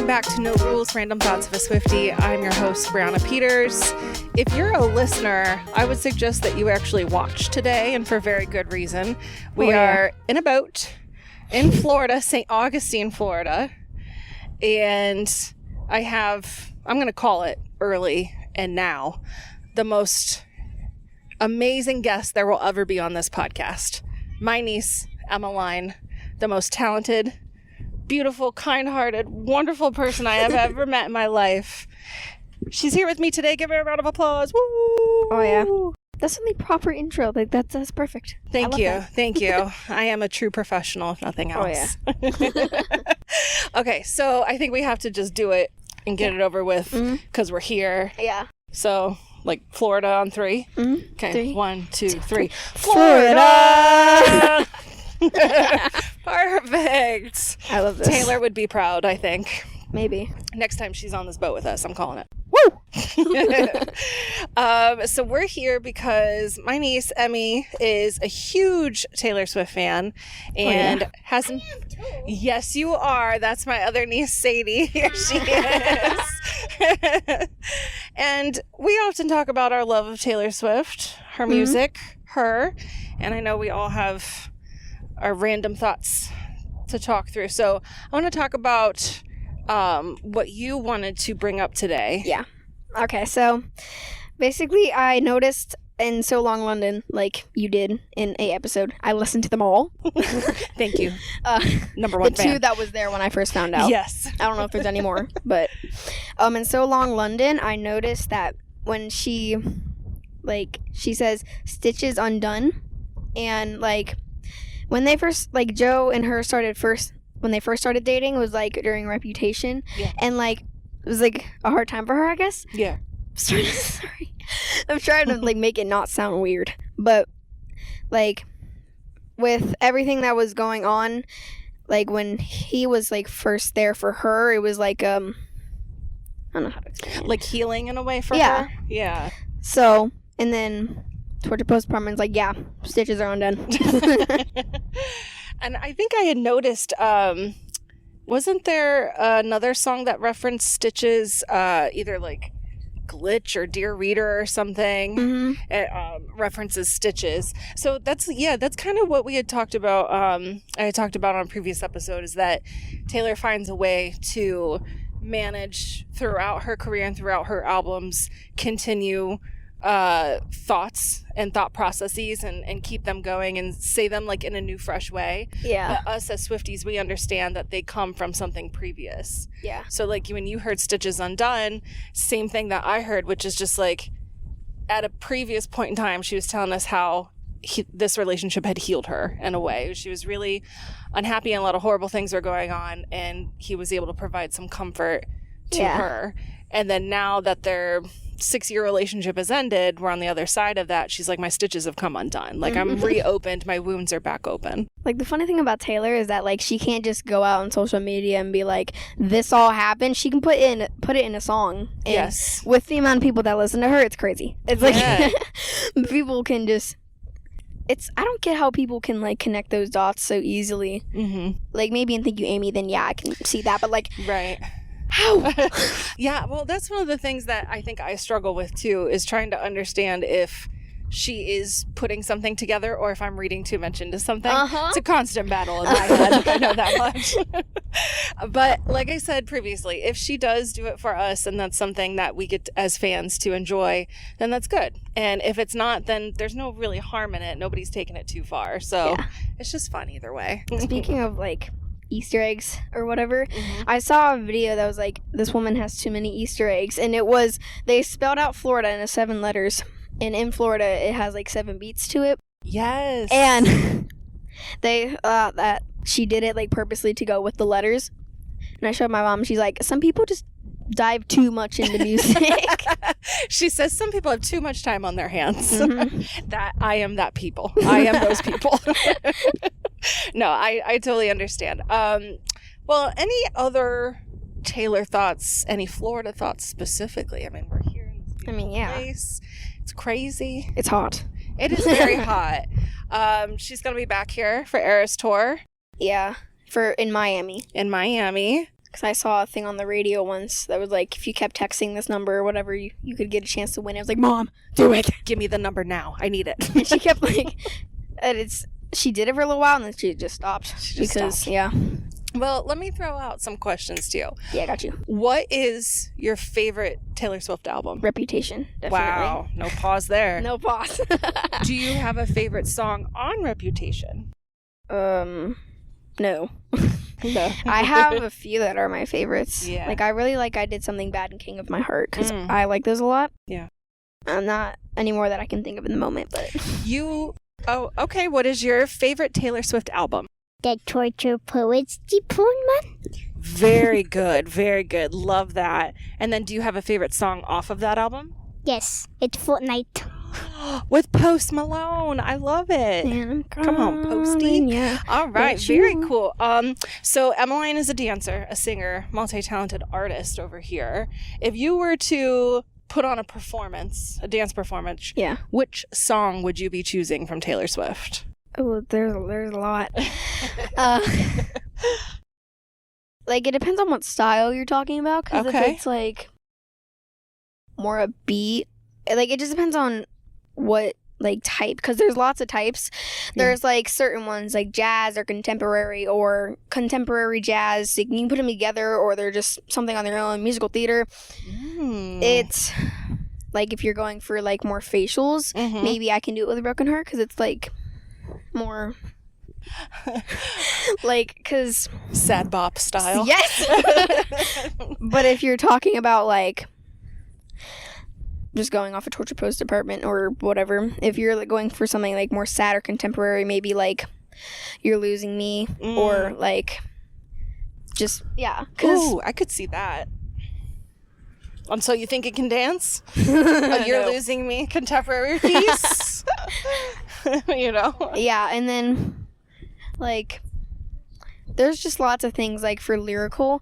Welcome back to No Rules, Random Thoughts of a Swiftie. I'm your host, Brianna Peters. If you're a listener, I would suggest that you actually watch today, and for very good reason. We are in a boat in Florida, St. Augustine, Florida, and I'm going to call it early and now, the most amazing guest there will ever be on this podcast. My niece, Emalyne, the most talented, beautiful, kind-hearted, wonderful person I have ever met in my life. She's here with me today. Give her a round of applause. Woo! Oh, yeah. That's the proper intro. Like, that's perfect. Thank you. Thank you. I am a true professional, if nothing else. Oh, yeah. Okay, so I think we have to just do it and get it over with because we're here. Yeah. So, like, Florida on 3. Mm-hmm. Okay, 3, 1, 2, 3. Florida! Perfect. I love this. Taylor would be proud, I think. Maybe. Next time she's on this boat with us, I'm calling it. Woo! So we're here because my niece, Emmy, is a huge Taylor Swift fan and hasn't... Yes, you are. That's my other niece, Sadie. Here she is. And we often talk about our love of Taylor Swift, her music, her, and I know we all have our random thoughts to talk through. So I want to talk about what you wanted to bring up today. Yeah. Okay, so basically I noticed in So Long London, like you did in a episode, I listened to them all. Thank you. Number one the fan. 2 that was there when I first found out. Yes. I don't know if there's any more, but in So Long London, I noticed that when she says stitches undone, and like when they first, like Joe and her when they first started dating, it was like during Reputation, and like it was like a hard time for her, I guess. Yeah. Sorry. I'm trying to like make it not sound weird, but like with everything that was going on, like when he was like first there for her, it was like I don't know how to explain it. Like healing in a way for her. Yeah. So, and then towards the postpartum, like, stitches are undone. And I think I had noticed, wasn't there another song that referenced stitches, either like Glitch or Dear Reader or something? Mm-hmm. It references stitches. So that's kind of what we had talked about. I had talked about on a previous episode, is that Taylor finds a way to manage throughout her career and throughout her albums, continue thoughts and thought processes and keep them going and say them like in a new, fresh way. Yeah. But us as Swifties, we understand that they come from something previous. Yeah. So like when you heard Stitches Undone, same thing that I heard, which is just like at a previous point in time, she was telling us how this relationship had healed her in a way. She was really unhappy and a lot of horrible things were going on, and he was able to provide some comfort to her. And then now that their 6-year relationship has ended, we're on the other side of that. She's like, my stitches have come undone. Like, I'm reopened. My wounds are back open. Like, the funny thing about Taylor is that, like, she can't just go out on social media and be like, this all happened. She can put it in a song. And yes. With the amount of people that listen to her, it's crazy. It's like, people can just... I don't get how people can, like, connect those dots so easily. Mm-hmm. Like, maybe in Thank You, Amy, then, I can see that. But, like... Right. How? Yeah, well, that's one of the things that I think I struggle with, too, is trying to understand if she is putting something together or if I'm reading too much into something. It's a constant battle in my head. I know that much. But like I said previously, if she does do it for us and that's something that we get as fans to enjoy, then that's good. And if it's not, then there's no really harm in it. Nobody's taking it too far. So it's just fun either way. Speaking of, like, Easter eggs or whatever, I saw a video that was like, this woman has too many Easter eggs, and it was, they spelled out Florida in 7 letters, and in Florida it has like 7 beats to it. Yes. And they that she did it like purposely to go with the letters, and I showed my mom. She's like, some people just dive too much into music. She says some people have too much time on their hands. That I am that people. I am those people. No, I totally understand. Well, any other Taylor thoughts, any Florida thoughts specifically? I mean, we're here in this beautiful place. It's crazy. It's hot. It is very hot. She's going to be back here for Eras Tour. Yeah, in Miami. In Miami. Because I saw a thing on the radio once that was like, if you kept texting this number or whatever, you could get a chance to win. I was like, Mom, do it. Give me the number now. I need it. And she kept like, she did it for a little while and then she just stopped. Yeah. Well, let me throw out some questions to you. Yeah, I got you. What is your favorite Taylor Swift album? Reputation, definitely. Wow. No pause there. No pause. Do you have a favorite song on Reputation? No. No. I have a few that are my favorites. Yeah. Like, I really like I Did Something Bad and King of My Heart because I like those a lot. Yeah. Not anymore that I can think of in the moment, but... Oh, okay. What is your favorite Taylor Swift album? The Torture Poets Department. Very good. Very good. Love that. And then do you have a favorite song off of that album? Yes, it's Fortnite. With Post Malone. I love it. Come on, Posty. Yeah. All right. Very cool. So Emalyne is a dancer, a singer, multi-talented artist over here. If you were to put on a performance, a dance performance, which song would you be choosing from Taylor Swift? Oh, there's a lot. Like, it depends on what style you're talking about. Because if it's, like, more a beat, like, it just depends on what, like, type. Because there's lots of types. There's, like, certain ones, like jazz or contemporary jazz. You can put them together, or they're just something on their own. Musical theater. It's, like, if you're going for, like, more facials, maybe I can do it with a broken heart. Because it's, like... more like, because sad bop style. Yes. But if you're talking about like just going off a Torture Post Department or whatever, if you're like going for something like more sad or contemporary, maybe like You're Losing Me or like just Ooh, I could see that. So you think it can dance? You're Losing Me, contemporary piece. You know? Yeah, and then, like, there's just lots of things, like, for lyrical.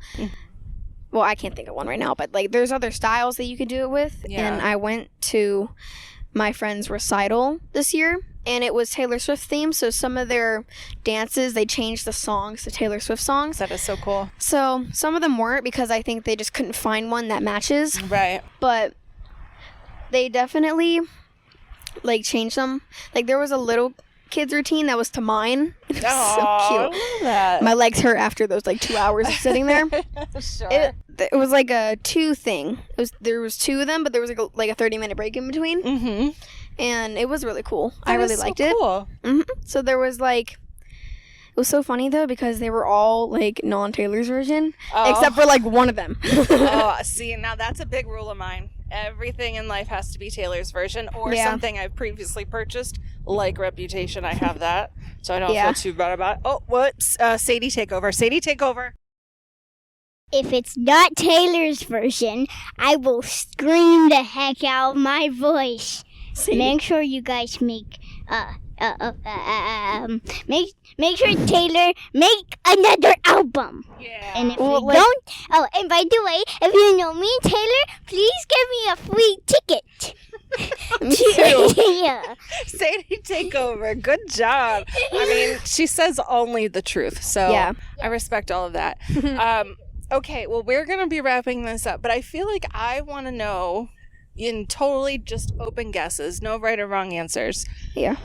Well, I can't think of one right now, but, like, there's other styles that you could do it with. Yeah. And I went to my friend's recital this year, and it was Taylor Swift themed, so some of their dances, they changed the songs to Taylor Swift songs. That is so cool. So some of them weren't because I think they just couldn't find one that matches. Right. But they definitely... like, change them. Like, there was a little kid's routine that was to mine. It was so cute. I love that. My legs hurt after those, like, 2 hours of sitting there. Sure. It was like a 2 thing. There was 2 of them, but there was, like a 30-minute break in between. And it was really cool. I really liked it. Cool. So there was, like... It was so funny, though, because they were all, like, non-Taylor's version. Except for, like, one of them. See, now that's a big rule of mine. Everything in life has to be Taylor's version or something I've previously purchased, like Reputation. I have that, so I don't feel too bad about it. Oh, what? Sadie, take over. Sadie, take over. If it's not Taylor's version, I will scream the heck out of my voice. Sadie. Make sure you guys make sure Taylor make another album. Yeah. And if you don't, and by the way, if you know me and Taylor, please give me a free ticket. Me too. Yeah. Sadie, take over. Good job. I mean, she says only the truth, so I respect all of that. Okay, well, we're gonna be wrapping this up, but I feel like I want to know, in totally just open guesses, no right or wrong answers. Yeah.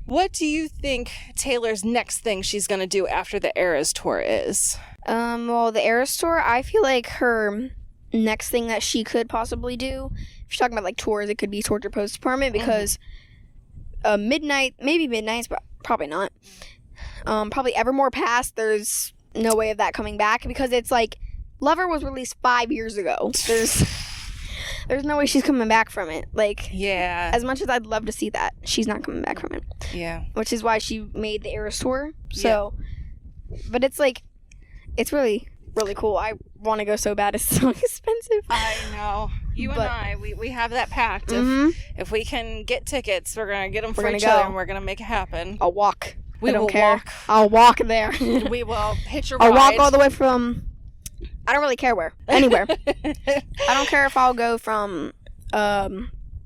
What do you think Taylor's next thing she's going to do after the Eras tour is? Well, the Eras tour, I feel like her next thing that she could possibly do, if you're talking about, like, tours, it could be Torture Post Department, because Midnight's, but probably not. Probably Evermore Past, there's no way of that coming back, because it's, like, Lover was released 5 years ago. There's no way she's coming back from it. Like, as much as I'd love to see that, she's not coming back from it. Yeah. Which is why she made the Eras tour. So, but it's like, it's really, really cool. I want to go so bad. It's so expensive. I know. And I, we have that pact. If we can get tickets, we're going to get them for each other and we're going to make it happen. I'll walk. I don't care. Walk. I'll walk there. We will hitch a ride. I'll walk all the way from... I don't really care where. Anywhere. I don't care if I'll go from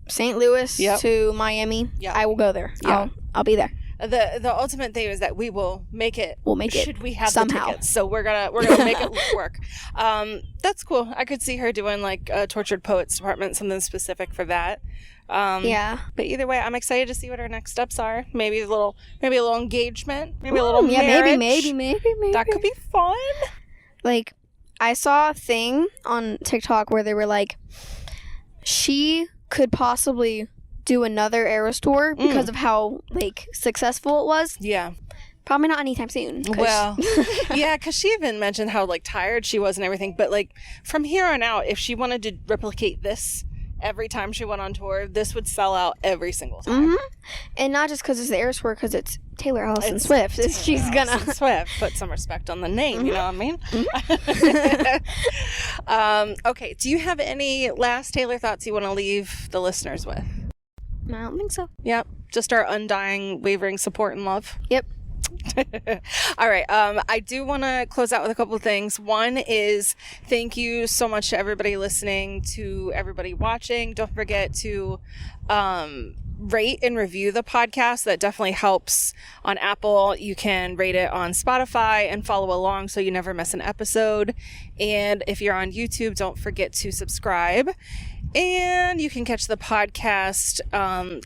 St. Louis to Miami. I will go there. Yeah. I'll be there. The ultimate thing is that we will make it. We'll make it should we have somehow. the tickets. So we're gonna make it work. That's cool. I could see her doing like a Tortured Poets department, something specific for that. Yeah. But either way, I'm excited to see what our next steps are. Maybe a little engagement. Maybe a little yeah, marriage. maybe. That could be fun. Like, I saw a thing on TikTok where they were like, she could possibly do another Eras tour because of how like successful it was. Yeah. Probably not anytime soon. Well, yeah, because she even mentioned how like tired she was and everything. But like from here on out, if she wanted to replicate this every time she went on tour, this would sell out every single time. And not just because it's the Eras tour, because it's Taylor Allison Swift. She's gonna Swift. Put some respect on the name. You know what I mean? Okay. Do you have any last Taylor thoughts you want to leave the listeners with? I don't think so. Yep. Just our undying, wavering support and love. Yep. All right. I do want to close out with a couple of things. One is thank you so much to everybody listening, to everybody watching. Don't forget to rate and review the podcast. That definitely helps on Apple. You can rate it on Spotify and follow along so you never miss an episode. And if you're on YouTube, don't forget to subscribe. And you can catch the podcast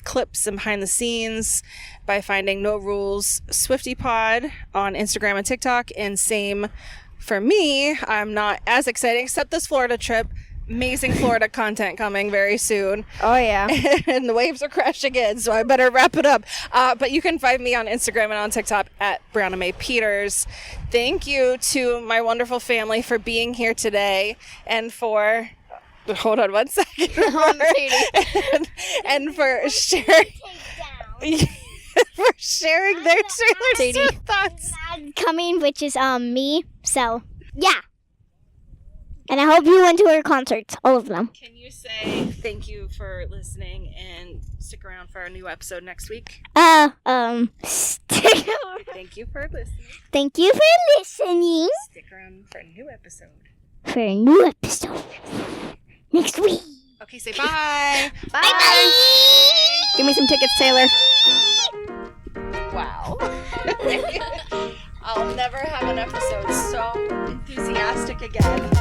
clips and behind the scenes by finding No Rules Swiftie Pod on Instagram and TikTok. And same for me. I'm not as exciting, except this Florida trip. Amazing Florida content coming very soon. Oh, yeah. And the waves are crashing in, so I better wrap it up. But you can find me on Instagram and on TikTok at Brianna May Peters. Thank you to my wonderful family for being here today and for... Hold on one second. And for sharing... for sharing their Taylor Swift thoughts. Coming, which is me. So, yeah. And I hope you went to her concerts, all of them. Can you say thank you for listening and stick around for our new episode next week? Stick around. Thank you for listening. Thank you for listening. Stick around for a new episode. For a new episode. Next week. Okay, say bye. Bye. Give me some tickets, Taylor. Wow. I'll never have an episode so enthusiastic again.